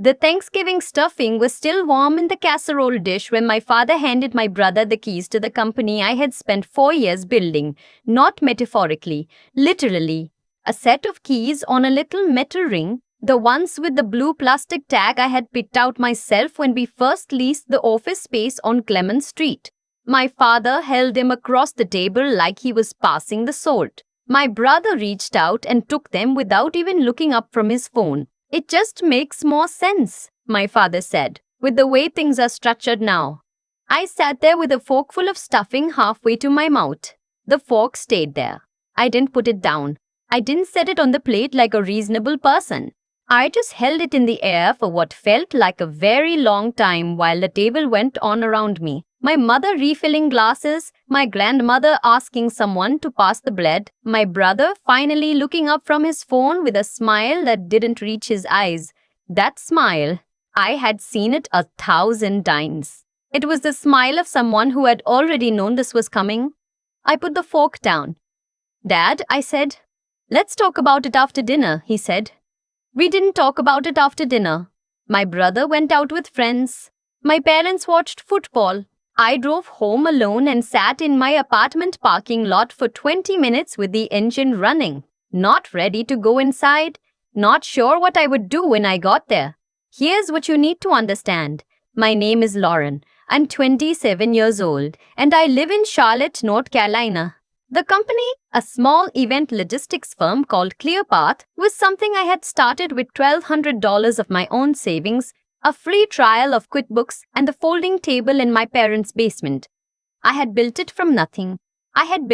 The Thanksgiving stuffing was still warm in the casserole dish when my father handed my brother the keys to the company I had spent 4 years building, not metaphorically, literally. A set of keys on a little metal ring, the ones with the blue plastic tag I had picked out myself when we first leased the office space on Clement Street. My father held them across the table like he was passing the salt. My brother reached out and took them without even looking up from his phone. It just makes more sense, my father said, with the way things are structured now. I sat there with a forkful of stuffing halfway to my mouth. The fork stayed there. I didn't put it down. I didn't set it on the plate like a reasonable person. I just held it in the air for what felt like a very long time while the table went on around me. My mother refilling glasses, my grandmother asking someone to pass the bread, my brother finally looking up from his phone with a smile that didn't reach his eyes. That smile, I had seen it 1,000 times. It was the smile of someone who had already known this was coming. I put the fork down. "Dad," I said. "Let's talk about it after dinner," he said. We didn't talk about it after dinner. My brother went out with friends. My parents watched football. I drove home alone and sat in my apartment parking lot for 20 minutes with the engine running, not ready to go inside, not sure what I would do when I got there. Here's what you need to understand. My name is Lauren. I'm 27 years old, and I live in Charlotte, North Carolina. The company, a small event logistics firm called Clearpath, was something I had started with $1,200 of my own savings, a free trial of QuickBooks, and the folding table in my parents' basement. I had built it from nothing. I had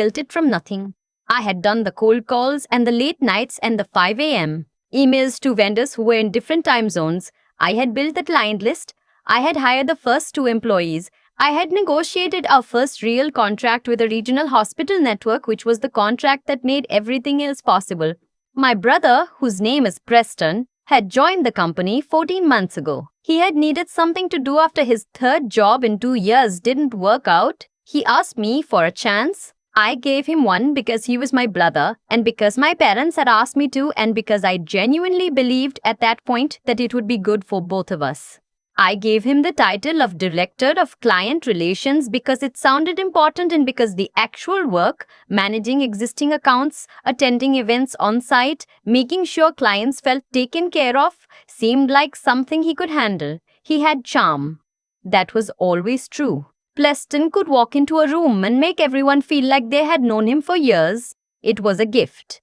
done the cold calls and the late nights and the 5 a.m. emails to vendors who were in different time zones. I had built the client list. I had hired the first 2 employees. I had negotiated our first real contract with a regional hospital network, which was the contract that made everything else possible. My brother, whose name is Preston, had joined the company 14 months ago. He had needed something to do after his 3rd job in 2 years didn't work out. He asked me for a chance. I gave him one because he was my brother, and because my parents had asked me to, and because I genuinely believed at that point that it would be good for both of us. I gave him the title of Director of Client Relations because it sounded important and because the actual work, managing existing accounts, attending events on site, making sure clients felt taken care of, seemed like something he could handle. He had charm. That was always true. Preston could walk into a room and make everyone feel like they had known him for years. It was a gift.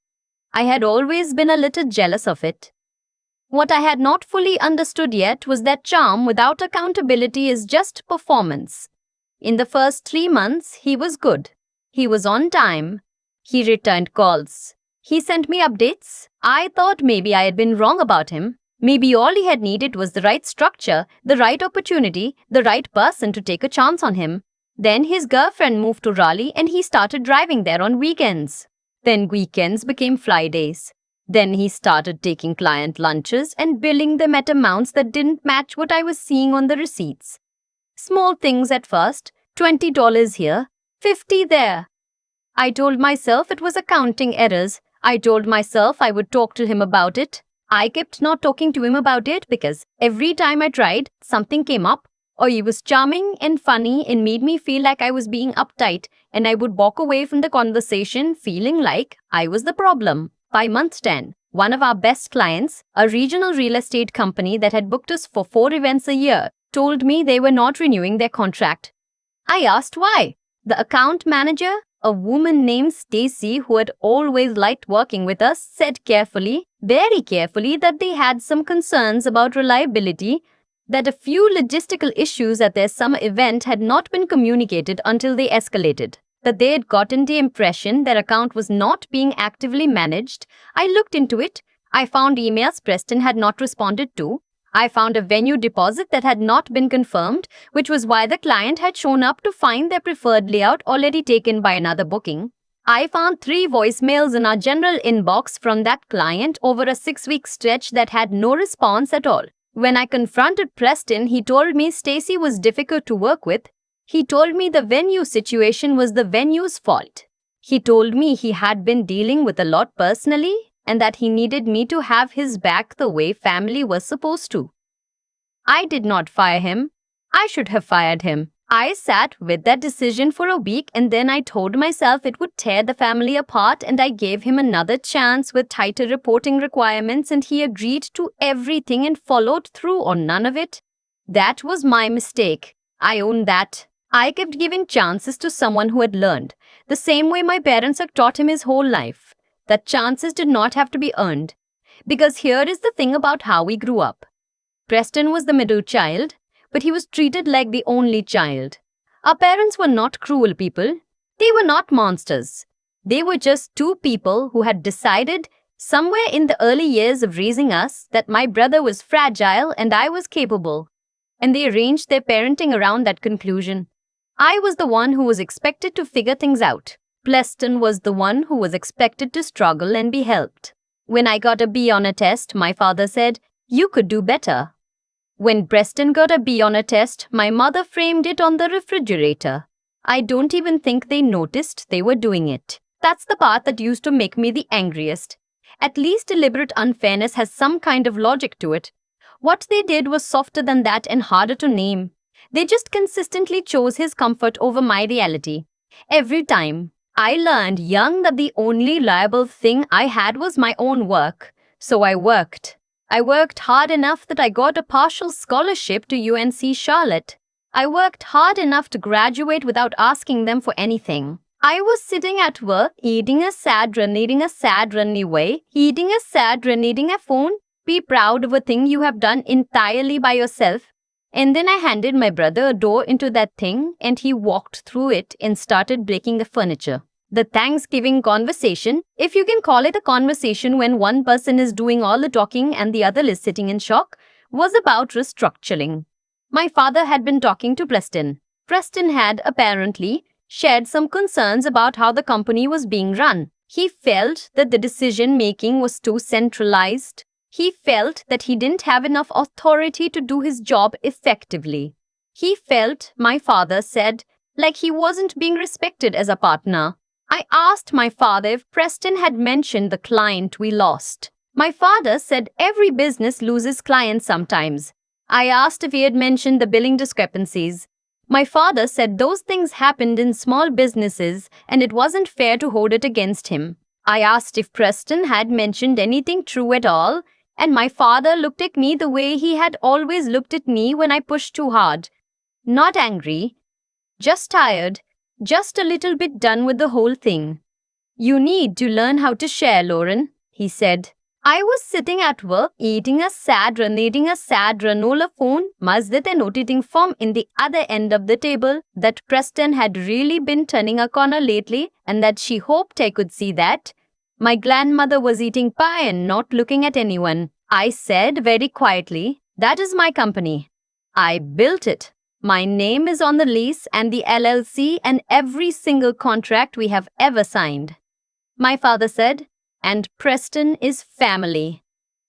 I had always been a little jealous of it. What I had not fully understood yet was that charm without accountability is just performance. In the first 3 months, he was good. He was on time. He returned calls. He sent me updates. I thought maybe I had been wrong about him. Maybe all he had needed was the right structure, the right opportunity, the right person to take a chance on him. Then his girlfriend moved to Raleigh and he started driving there on weekends. Then weekends became Fridays. Then he started taking client lunches and billing them at amounts that didn't match what I was seeing on the receipts. Small things at first, $20 here, $50 there. I told myself it was accounting errors. I told myself I would talk to him about it. I kept not talking to him about it because every time I tried, something came up, or he was charming and funny and made me feel like I was being uptight, and I would walk away from the conversation feeling like I was the problem. By month 10, one of our best clients, a regional real estate company that had booked us for 4 events a year, told me they were not renewing their contract. I asked why. The account manager, a woman named Stacy who had always liked working with us, said carefully, very carefully, that they had some concerns about reliability, that a few logistical issues at their summer event had not been communicated until they escalated, that they had gotten the impression their account was not being actively managed. I looked into it. I found emails Preston had not responded to. I found a venue deposit that had not been confirmed, which was why the client had shown up to find their preferred layout already taken by another booking. I found 3 voicemails in our general inbox from that client over a 6-week stretch that had no response at all. When I confronted Preston, he told me Stacy was difficult to work with. He told me the venue situation was the venue's fault. He told me he had been dealing with a lot personally and that he needed me to have his back the way family was supposed to. I did not fire him. I should have fired him. I sat with that decision for a week and then I told myself it would tear the family apart and I gave him another chance with tighter reporting requirements and he agreed to everything and followed through on none of it. That was my mistake. I own that. I kept giving chances to someone who had learned, the same way my parents had taught him his whole life, that chances did not have to be earned. Because here is the thing about how we grew up. Preston was the middle child, but he was treated like the only child. Our parents were not cruel people. They were not monsters. They were just two people who had decided, somewhere in the early years of raising us, that my brother was fragile and I was capable. And they arranged their parenting around that conclusion. I was the one who was expected to figure things out. Preston was the one who was expected to struggle and be helped. When I got a B on a test, my father said, "You could do better." When Preston got a B on a test, my mother framed it on the refrigerator. I don't even think they noticed they were doing it. That's the part that used to make me the angriest. At least deliberate unfairness has some kind of logic to it. What they did was softer than that and harder to name. They just consistently chose his comfort over my reality. Every time. I learned young that the only liable thing I had was my own work. So I worked. I worked hard enough that I got a partial scholarship to UNC Charlotte. I worked hard enough to graduate without asking them for anything. I was sitting at work, eating a sad run away, eating a sad run, eating a phone. Be proud of a thing you have done entirely by yourself. And then I handed my brother a door into that thing and he walked through it and started breaking the furniture. The Thanksgiving conversation, if you can call it a conversation when one person is doing all the talking and the other is sitting in shock, was about restructuring. My father had been talking to Preston. Preston had apparently shared some concerns about how the company was being run. He felt that the decision-making was too centralized. He felt that he didn't have enough authority to do his job effectively. He felt, my father said, like he wasn't being respected as a partner. I asked my father if Preston had mentioned the client we lost. My father said every business loses clients sometimes. I asked if he had mentioned the billing discrepancies. My father said those things happened in small businesses and it wasn't fair to hold it against him. I asked if Preston had mentioned anything true at all, and my father looked at me the way he had always looked at me when I pushed too hard. Not angry, just tired, just a little bit done with the whole thing. "You need to learn how to share, Lauren," he said. I was sitting at work, eating a sad granola phone, Mazda and notating from in the other end of the table that Preston had really been turning a corner lately and that she hoped I could see that. My grandmother was eating pie and not looking at anyone. I said very quietly, "That is my company. I built it. My name is on the lease and the LLC and every single contract we have ever signed." My father said, "And Preston is family."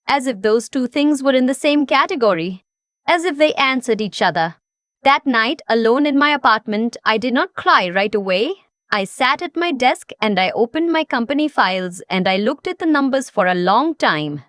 As if those two things were in the same category. As if they answered each other. That night, alone in my apartment, I did not cry right away. I sat at my desk and I opened my company files and I looked at the numbers for a long time.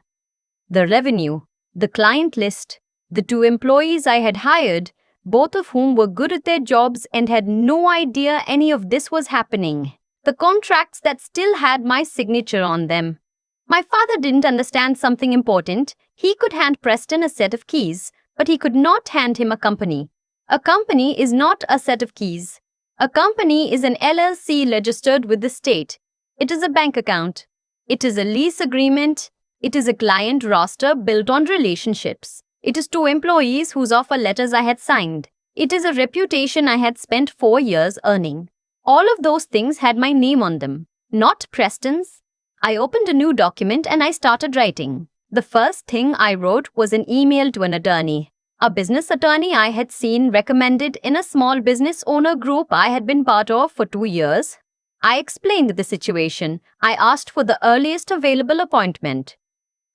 The revenue, the client list, the 2 employees I had hired, both of whom were good at their jobs and had no idea any of this was happening. The contracts that still had my signature on them. My father didn't understand something important. He could hand Preston a set of keys, but he could not hand him a company. A company is not a set of keys. A company is an LLC registered with the state. It is a bank account. It is a lease agreement. It is a client roster built on relationships. It is 2 employees whose offer letters I had signed. It is a reputation I had spent 4 years earning. All of those things had my name on them, not Preston's. I opened a new document and I started writing. The first thing I wrote was an email to an attorney. A business attorney I had seen recommended in a small business owner group I had been part of for 2 years. I explained the situation. I asked for the earliest available appointment.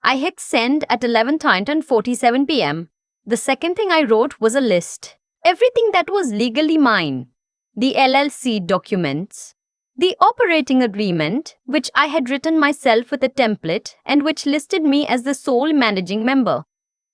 I hit send at 11:47 p.m. The second thing I wrote was a list. Everything that was legally mine. The LLC documents. The operating agreement, which I had written myself with a template and which listed me as the sole managing member.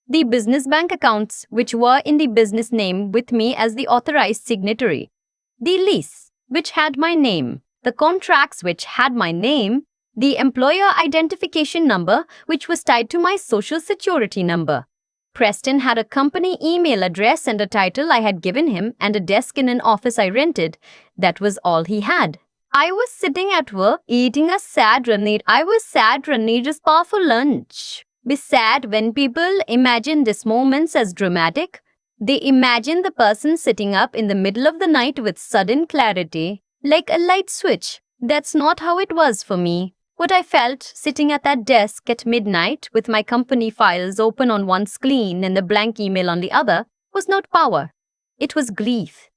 The business bank accounts, which were in the business name with me as the authorized signatory, the lease, which had my name, the contracts, which had my name, the employer identification number, which was tied to my social security number. Preston had a company email address and a title I had given him and a desk in an office I rented. That was all he had. I was sitting at work eating a sad Ranira's powerful lunch. Be sad when people imagine these moments as dramatic. They imagine the person sitting up in the middle of the night with sudden clarity, like a light switch. That's not how it was for me. What I felt sitting at that desk at midnight with my company files open on one screen and the blank email on the other was not power. It was grief.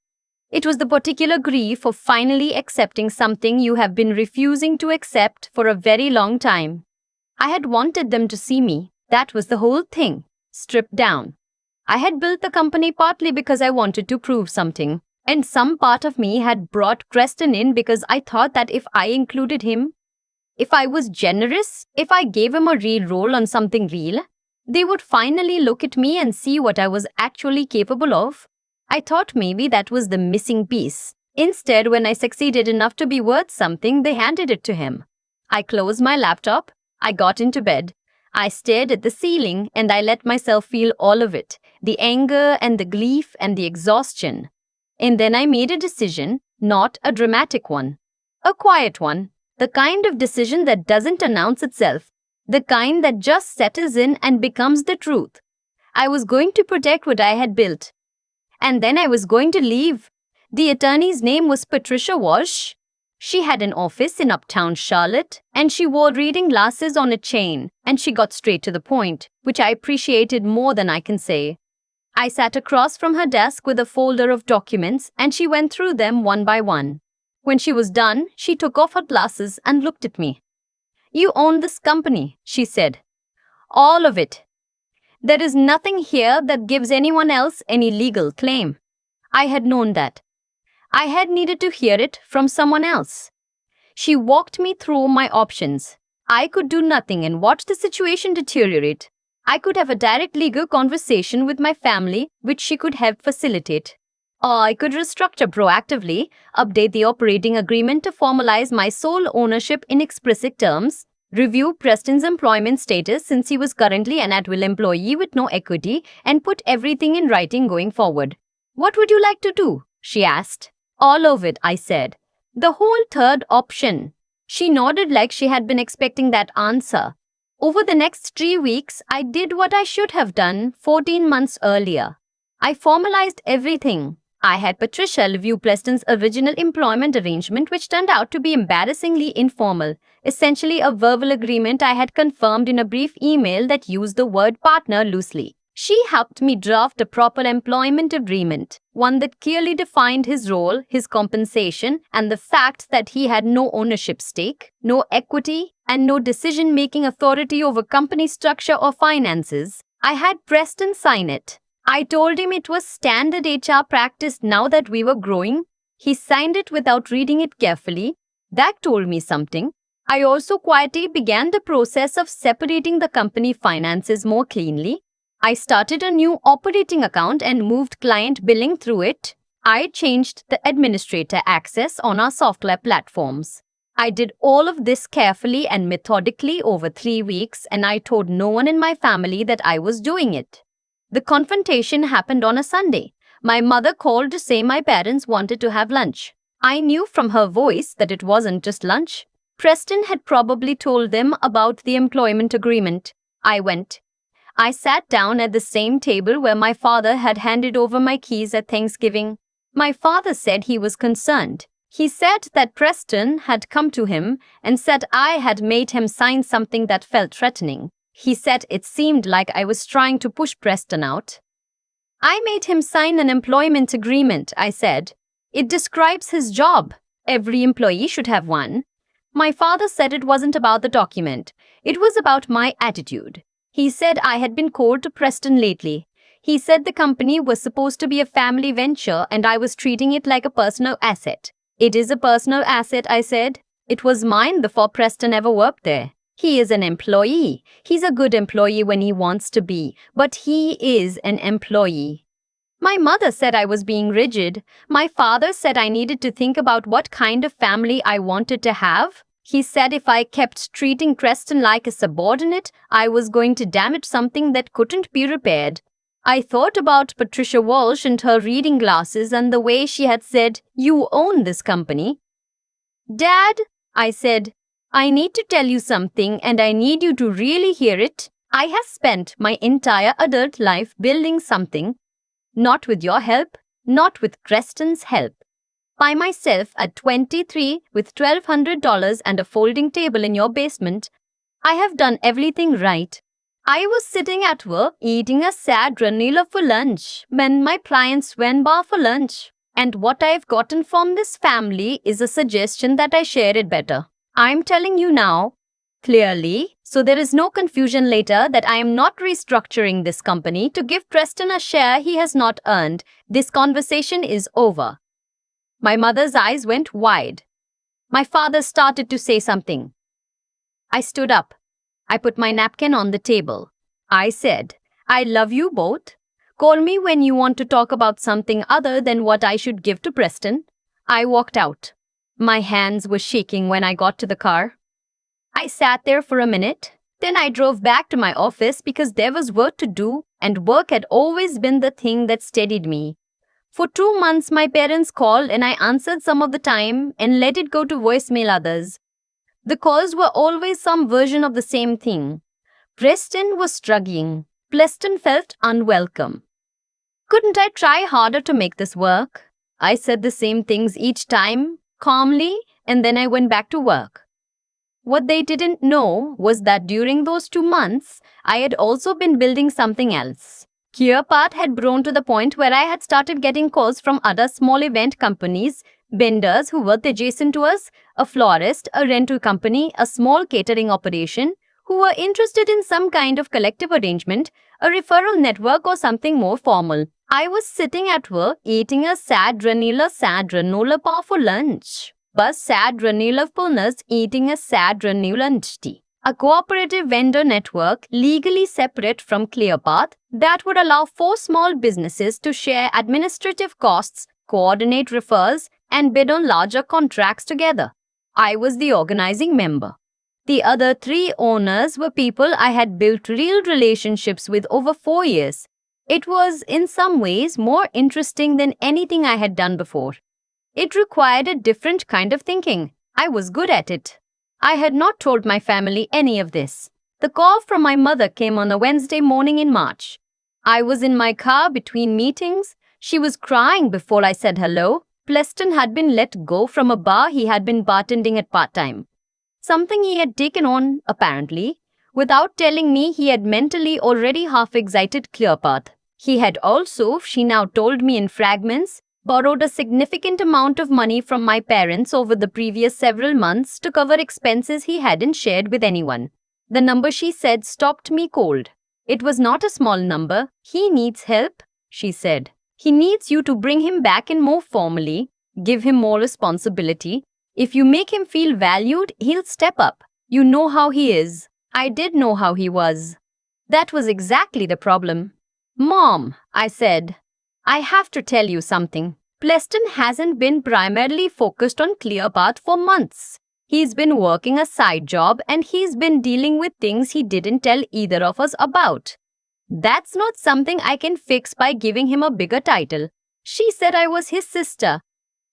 It was the particular grief of finally accepting something you have been refusing to accept for a very long time. I had wanted them to see me. That was the whole thing. Stripped down. I had built the company partly because I wanted to prove something. And some part of me had brought Preston in because I thought that if I included him, if I was generous, if I gave him a real role on something real, they would finally look at me and see what I was actually capable of. I thought maybe that was the missing piece. Instead, when I succeeded enough to be worth something, they handed it to him. I closed my laptop, I got into bed, I stared at the ceiling and I let myself feel all of it, the anger and the grief and the exhaustion. And then I made a decision, not a dramatic one, a quiet one. The kind of decision that doesn't announce itself. The kind that just settles in and becomes the truth. I was going to protect what I had built. And then I was going to leave. The attorney's name was Patricia Walsh. She had an office in uptown Charlotte, and she wore reading glasses on a chain, and she got straight to the point, which I appreciated more than I can say. I sat across from her desk with a folder of documents, and she went through them one by one. When she was done, she took off her glasses and looked at me. "You own this company," she said. "All of it. There is nothing here that gives anyone else any legal claim." I had known that. I had needed to hear it from someone else. She walked me through my options. I could do nothing and watch the situation deteriorate. I could have a direct legal conversation with my family, which she could help facilitate. Or I could restructure proactively, update the operating agreement to formalize my sole ownership in explicit terms, review Preston's employment status since he was currently an at-will employee with no equity, and put everything in writing going forward. "What would you like to do?" she asked. "All of it," I said. "The whole third option." She nodded like she had been expecting that answer. Over the next 3 weeks, I did what I should have done 14 months earlier. I formalized everything. I had Patricia review Preston's original employment arrangement, which turned out to be embarrassingly informal, essentially a verbal agreement I had confirmed in a brief email that used the word partner loosely. She helped me draft a proper employment agreement, one that clearly defined his role, his compensation, and the fact that he had no ownership stake, no equity, and no decision-making authority over company structure or finances. I had Preston sign it. I told him it was standard HR practice now that we were growing. He signed it without reading it carefully. That told me something. I also quietly began the process of separating the company finances more cleanly. I started a new operating account and moved client billing through it. I changed the administrator access on our software platforms. I did all of this carefully and methodically over 3 weeks, and I told no one in my family that I was doing it. The confrontation happened on a Sunday. My mother called to say my parents wanted to have lunch. I knew from her voice that it wasn't just lunch. Preston had probably told them about the employment agreement. I went. I sat down at the same table where my father had handed over my keys at Thanksgiving. My father said he was concerned. He said that Preston had come to him and said I had made him sign something that felt threatening. He said it seemed like I was trying to push Preston out. "I made him sign an employment agreement," I said. "It describes his job. Every employee should have one." My father said it wasn't about the document. It was about my attitude. He said I had been cold to Preston lately. He said the company was supposed to be a family venture and I was treating it like a personal asset. "It is a personal asset," I said. "It was mine before Preston ever worked there." He is an employee. He's a good employee when he wants to be, but he is an employee. My mother said I was being rigid. My father said I needed to think about what kind of family I wanted to have. He said if I kept treating Creston like a subordinate, I was going to damage something that couldn't be repaired. I thought about Patricia Walsh and her reading glasses and the way she had said, "You own this company." "Dad," I said, "I need to tell you something and I need you to really hear it. I have spent my entire adult life building something. Not with your help, not with Creston's help. By myself at 23 with $1,200 and a folding table in your basement. I have done everything right. I was sitting at work eating a sad granola for lunch when my clients went bar for lunch. And what I've gotten from this family is a suggestion that I share it better. I'm telling you now, clearly, so there is no confusion later that I am not restructuring this company to give Preston a share he has not earned. This conversation is over." My mother's eyes went wide. My father started to say something. I stood up. I put my napkin on the table. I said, "I love you both. Call me when you want to talk about something other than what I should give to Preston." I walked out. My hands were shaking when I got to the car. I sat there for a minute. Then I drove back to my office because there was work to do, and work had always been the thing that steadied me. For 2 months, my parents called and I answered some of the time and let it go to voicemail others. The calls were always some version of the same thing. Preston was struggling. Preston felt unwelcome. Couldn't I try harder to make this work? I said the same things each time, calmly, and then I went back to work. What they didn't know was that during those 2 months, I had also been building something else. Clearpath had grown to the point where I had started getting calls from other small event companies, vendors who worked adjacent to us, a florist, a rental company, a small catering operation, who were interested in some kind of collective arrangement, a referral network or something more formal. I was sitting at work eating a sad granola bar for lunch. But sad granola fullness eating a sad granola tea. A cooperative vendor network legally separate from Clearpath that would allow 4 small businesses to share administrative costs, coordinate refers, and bid on larger contracts together. I was the organizing member. The other 3 owners were people I had built real relationships with over 4 years. It was, in some ways, more interesting than anything I had done before. It required a different kind of thinking. I was good at it. I had not told my family any of this. The call from my mother came on a Wednesday morning in March. I was in my car between meetings. She was crying before I said hello. Preston had been let go from a bar he had been bartending at part-time. Something he had taken on, apparently. Without telling me, he had mentally already half-exited Clearpath. He had also, she now told me in fragments, borrowed a significant amount of money from my parents over the previous several months to cover expenses he hadn't shared with anyone. The number she said stopped me cold. It was not a small number. "He needs help," she said. "He needs you to bring him back in more formally, give him more responsibility. If you make him feel valued, he'll step up. You know how he is." I did know how he was. That was exactly the problem. "Mom," I said, "I have to tell you something. Preston hasn't been primarily focused on Clearpath for months. He's been working a side job and he's been dealing with things he didn't tell either of us about. That's not something I can fix by giving him a bigger title." She said I was his sister.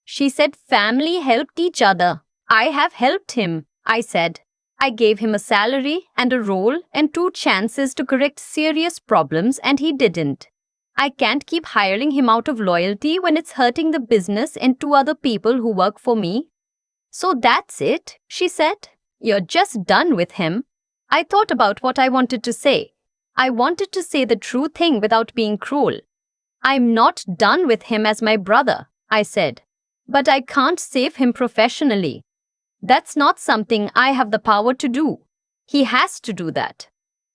She said family helped each other. I have helped him, I said. I gave him a salary and a role and 2 chances to correct serious problems and he didn't. I can't keep hiring him out of loyalty when it's hurting the business and 2 other people who work for me. "So that's it," she said. "You're just done with him." I thought about what I wanted to say. I wanted to say the true thing without being cruel. "I'm not done with him as my brother," I said. "But I can't save him professionally. That's not something I have the power to do. He has to do that."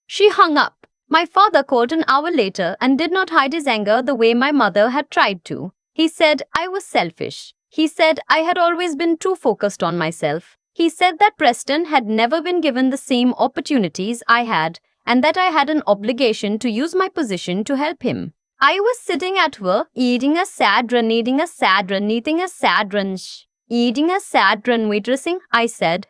She hung up. My father called an hour later and did not hide his anger the way my mother had tried to. He said I was selfish. He said I had always been too focused on myself. He said that Preston had never been given the same opportunities I had, and that I had an obligation to use my position to help him. I was sitting at work, eating a sad run, eating a sad run, eating a sad run, eating a sad run, waitressing, I said.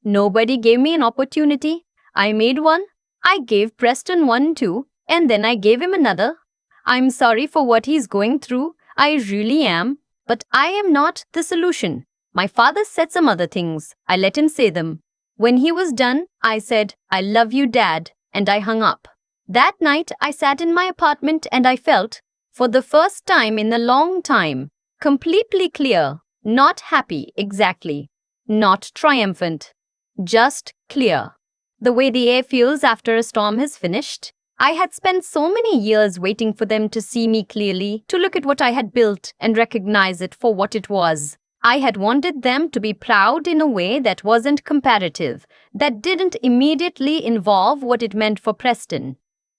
Nobody gave me an opportunity. I made one. I gave Preston one too, and then I gave him another. I'm sorry for what he's going through. I really am. But I am not the solution. My father said some other things. I let him say them. When he was done, I said, I love you, Dad, and I hung up. That night, I sat in my apartment and I felt, for the first time in a long time, completely clear, not happy exactly, not triumphant, just clear. The way the air feels after a storm has finished. I had spent so many years waiting for them to see me clearly, to look at what I had built and recognize it for what it was. I had wanted them to be proud in a way that wasn't comparative, that didn't immediately involve what it meant for Preston.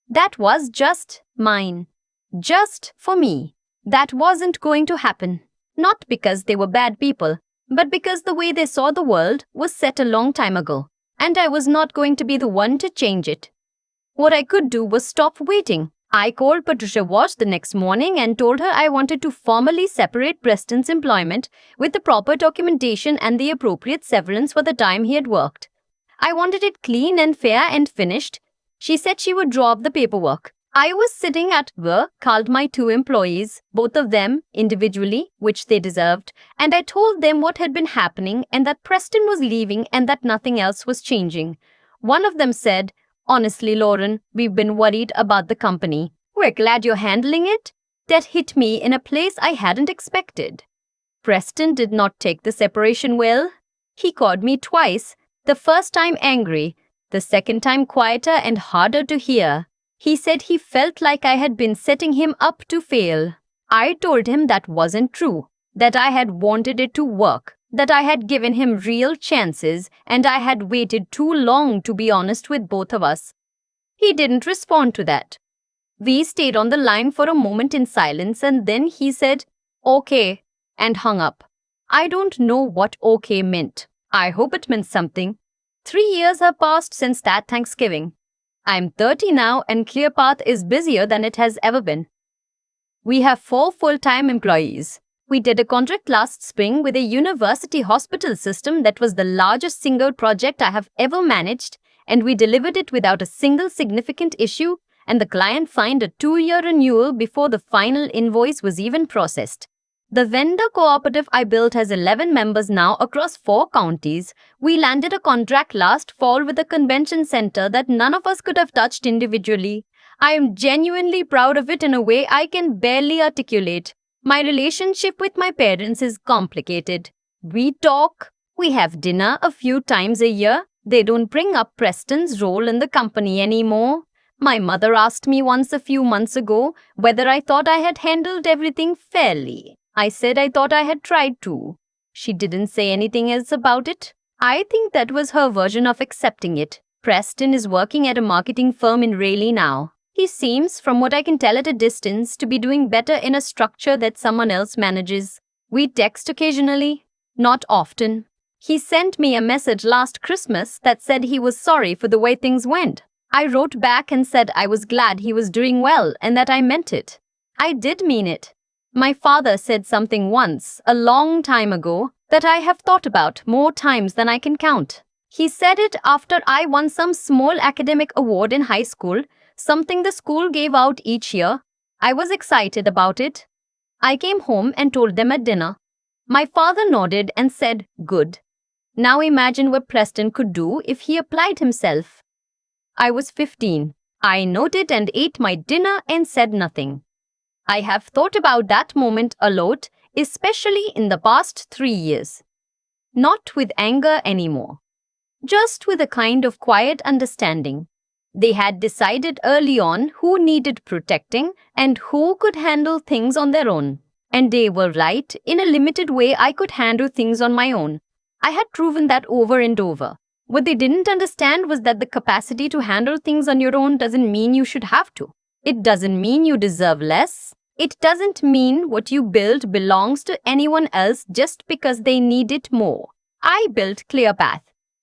That was just mine. Just for me. That wasn't going to happen. Not because they were bad people, but because the way they saw the world was set a long time ago, and I was not going to be the one to change it. What I could do was stop waiting. I called Patricia Walsh the next morning and told her I wanted to formally separate Preston's employment with the proper documentation and the appropriate severance for the time he had worked. I wanted it clean and fair and finished. She said she would draw up the paperwork. I was sitting at work, called my 2 employees, both of them individually, which they deserved, and I told them what had been happening and that Preston was leaving and that nothing else was changing. One of them said, Honestly, Lauren, we've been worried about the company. We're glad you're handling it. That hit me in a place I hadn't expected. Preston did not take the separation well. He called me twice, the first time angry, the second time quieter and harder to hear. He said he felt like I had been setting him up to fail. I told him that wasn't true, that I had wanted it to work, that I had given him real chances and I had waited too long to be honest with both of us. He didn't respond to that. We stayed on the line for a moment in silence and then he said, Okay, and hung up. I don't know what okay meant. I hope it meant something. 3 years have passed since that Thanksgiving. I'm 30 now and Clearpath is busier than it has ever been. We have 4 full-time employees. We did a contract last spring with a university hospital system that was the largest single project I have ever managed, and we delivered it without a single significant issue, and the client signed a 2-year renewal before the final invoice was even processed. The vendor cooperative I built has 11 members now across 4 counties. We landed a contract last fall with a convention center that none of us could have touched individually. I am genuinely proud of it in a way I can barely articulate. My relationship with my parents is complicated. We talk. We have dinner a few times a year. They don't bring up Preston's role in the company anymore. My mother asked me once a few months ago whether I thought I had handled everything fairly. I said I thought I had tried to. She didn't say anything else about it. I think that was her version of accepting it. Preston is working at a marketing firm in Raleigh now. He seems, from what I can tell at a distance, to be doing better in a structure that someone else manages. We text occasionally, not often. He sent me a message last Christmas that said he was sorry for the way things went. I wrote back and said I was glad he was doing well and that I meant it. I did mean it. My father said something once, a long time ago, that I have thought about more times than I can count. He said it after I won some small academic award in high school, something the school gave out each year. I was excited about it. I came home and told them at dinner. My father nodded and said, Good. Now imagine what Preston could do if he applied himself. I was 15. I nodded and ate my dinner and said nothing. I have thought about that moment a lot, especially in the past 3 years. Not with anger anymore. Just with a kind of quiet understanding. They had decided early on who needed protecting and who could handle things on their own. And they were right. In a limited way, I could handle things on my own. I had proven that over and over. What they didn't understand was that the capacity to handle things on your own doesn't mean you should have to. It doesn't mean you deserve less. It doesn't mean what you build belongs to anyone else just because they need it more. I built Clearpath.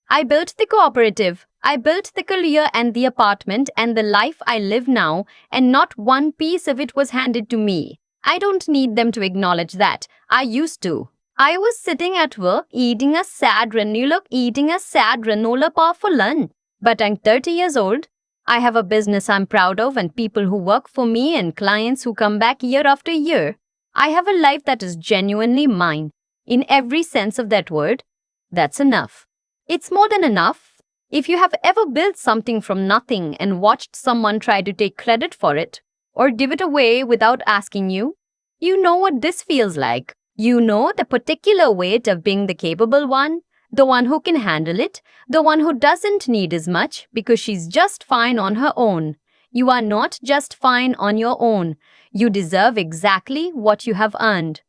I built the cooperative. I built the career and the apartment and the life I live now, and not one piece of it was handed to me. I don't need them to acknowledge that. I used to. I was sitting at work eating a sad granola bar for lunch. But I'm 30 years old. I have a business I'm proud of and people who work for me and clients who come back year after year. I have a life that is genuinely mine, in every sense of that word. That's enough. It's more than enough. If you have ever built something from nothing and watched someone try to take credit for it, or give it away without asking you, you know what this feels like. You know the particular weight of being the capable one, the one who can handle it, the one who doesn't need as much because she's just fine on her own. You are not just fine on your own. You deserve exactly what you have earned.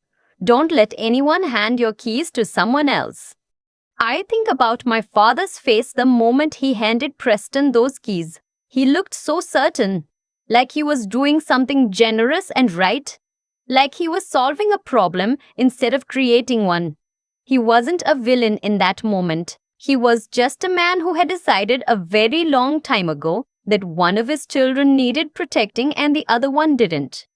Don't let anyone hand your keys to someone else. I think about my father's face the moment he handed Preston those keys. He looked so certain, like he was doing something generous and right, like he was solving a problem instead of creating one. He wasn't a villain in that moment. He was just a man who had decided a very long time ago that one of his children needed protecting and the other one didn't.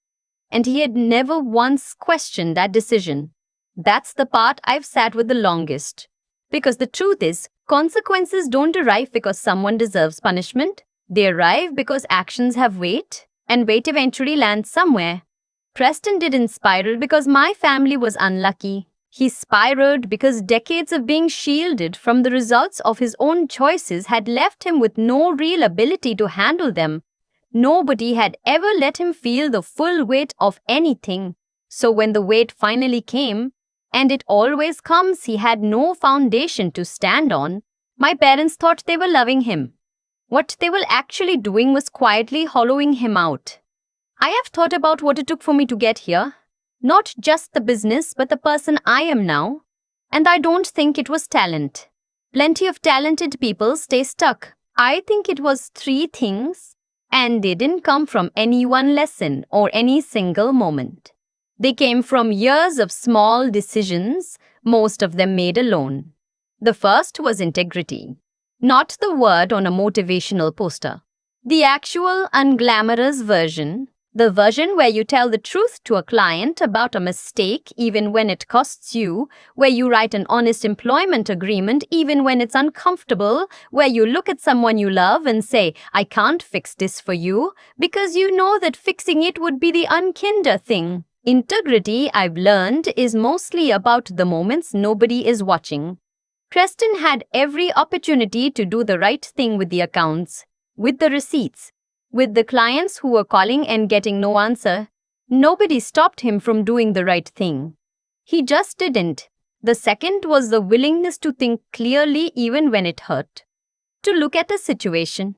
And he had never once questioned that decision. That's the part I've sat with the longest. Because the truth is, consequences don't arrive because someone deserves punishment. They arrive because actions have weight, and weight eventually lands somewhere. Preston didn't spiral because my family was unlucky. He spiraled because decades of being shielded from the results of his own choices had left him with no real ability to handle them. Nobody had ever let him feel the full weight of anything. So when the weight finally came, and it always comes, he had no foundation to stand on. My parents thought they were loving him. What they were actually doing was quietly hollowing him out. I have thought about what it took for me to get here. Not just the business, but the person I am now. And I don't think it was talent. Plenty of talented people stay stuck. I think it was three things, and they didn't come from any one lesson or any single moment. They came from years of small decisions, most of them made alone. The first was integrity. Not the word on a motivational poster. The actual unglamorous version. The version where you tell the truth to a client about a mistake even when it costs you, where you write an honest employment agreement even when it's uncomfortable, where you look at someone you love and say, I can't fix this for you, because you know that fixing it would be the unkinder thing. Integrity, I've learned, is mostly about the moments nobody is watching. Preston had every opportunity to do the right thing with the accounts, with the receipts, with the clients who were calling and getting no answer. Nobody stopped him from doing the right thing. He just didn't. The second was the willingness to think clearly even when it hurt. To look at a situation,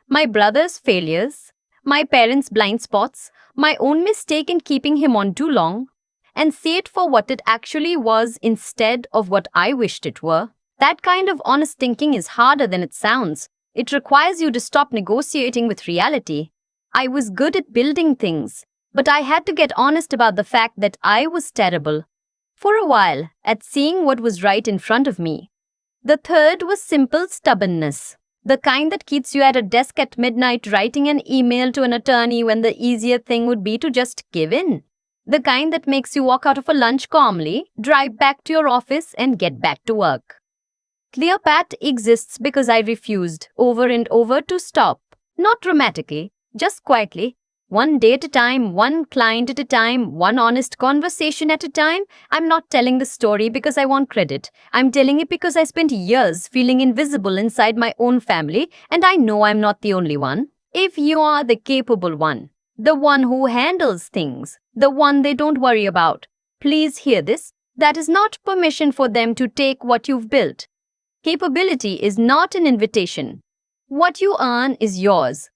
my brother's failures, my parents' blind spots, my own mistake in keeping him on too long, and see it for what it actually was instead of what I wished it were. That kind of honest thinking is harder than it sounds. It requires you to stop negotiating with reality. I was good at building things, but I had to get honest about the fact that I was terrible, for a while, at seeing what was right in front of me. The third was simple stubbornness. The kind that keeps you at a desk at midnight writing an email to an attorney when the easier thing would be to just give in. The kind that makes you walk out of a lunch calmly, drive back to your office, and get back to work. Clearpath exists because I refused, over and over, to stop. Not dramatically, just quietly. One day at a time, one client at a time, one honest conversation at a time. I'm not telling the story because I want credit. I'm telling it because I spent years feeling invisible inside my own family, and I know I'm not the only one. If you are the capable one, the one who handles things, the one they don't worry about, please hear this. That is not permission for them to take what you've built. Capability is not an invitation. What you earn is yours.